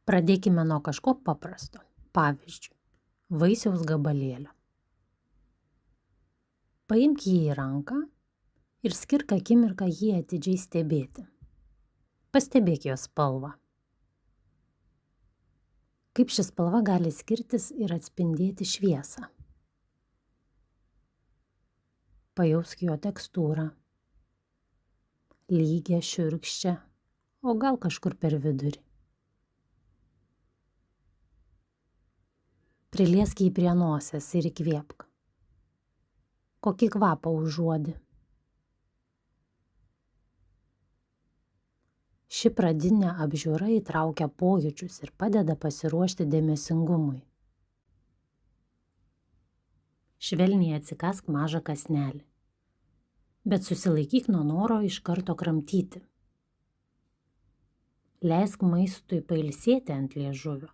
Pradėkime nuo kažko paprasto. Pavyzdžiui, vaisiaus gabalėlio. Paimk jį į ranką ir skirk akimirką jį atidžiai stebėti. Pastebėk jo spalvą. Kaip ši spalva gali skirtis ir atspindėti šviesą. Pajausk jo tekstūrą. Lygią, šiurkščią, o gal kažkur per vidurį. Priliesk jį prie nosies ir įkvėpk. Kokį kvapą užuodi. Ši pradinė apžiūra įtraukia pojūčius ir padeda pasiruošti dėmesingumui. Švelniai atsikask mažą kąsnelį, bet susilaikyk nuo noro iš karto kramtyti. Leisk maistui pailsėti ant liežuvio.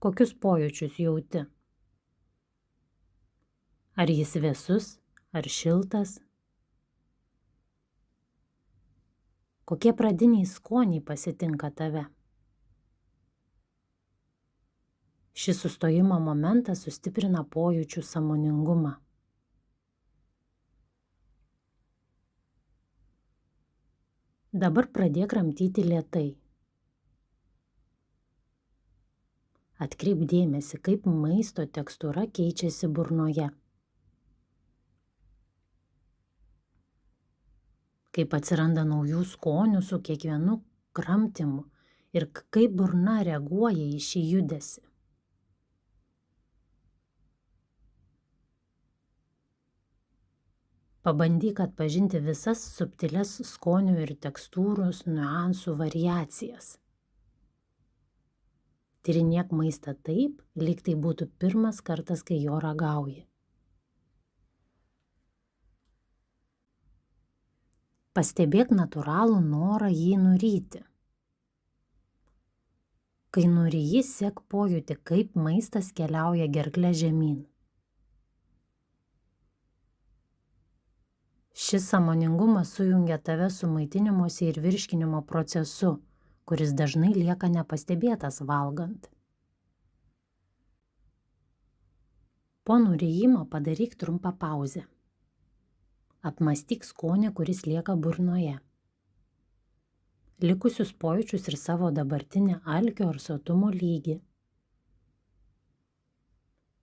Kokius pojūčius jauti? Ar jis vėsus, ar šiltas? Kokie pradiniai skoniai pasitinka tave? Šis sustojimo momentas sustiprina pojūčių sąmoningumą. Dabar pradėk kramtyti lėtai. Atkreip dėmesį, kaip maisto tekstūra keičiasi burnoje. Kaip atsiranda naujų skonių su kiekvienu kramtymu ir kaip burna reaguoja į šį judesį. Pabandyk atpažinti visas subtilias skonių ir tekstūros niuansų variacijas. Tyrinėk maistą taip, lyg tai būtų pirmas kartas, kai jo ragauji. Pastebėk natūralų norą jį nuryti. Kai nuryji, sek pojūti, kaip maistas keliauja gerkle žemyn. Šis sąmoningumas sujungia tave su maitinimosi ir virškinimo procesu, kuris dažnai lieka nepastebėtas valgant. Po nurijimo padaryk trumpą pauzę. Apmąstyk skonį, kuris lieka burnoje. Likusius pojūčius ir savo dabartinį alkio ar sotumo lygį.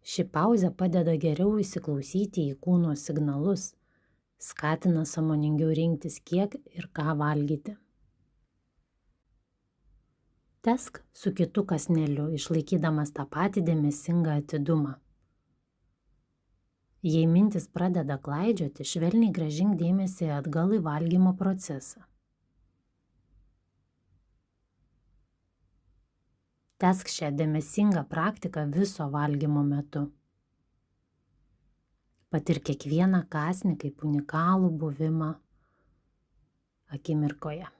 Ši pauzė padeda geriau įsiklausyti į kūno signalus, skatina sąmoningiau rinktis, kiek ir ką valgyti. Tęsk su kitu kąsneliu, išlaikydamas tą patį dėmesingą atidumą. Jei mintis pradeda klaidžioti, švelniai grąžink dėmesį atgal į valgymo procesą. Tęsk šią dėmesingą praktiką viso valgymo metu. Patirk kiekvieną kąsnį kaip unikalų buvimą akimirkoje.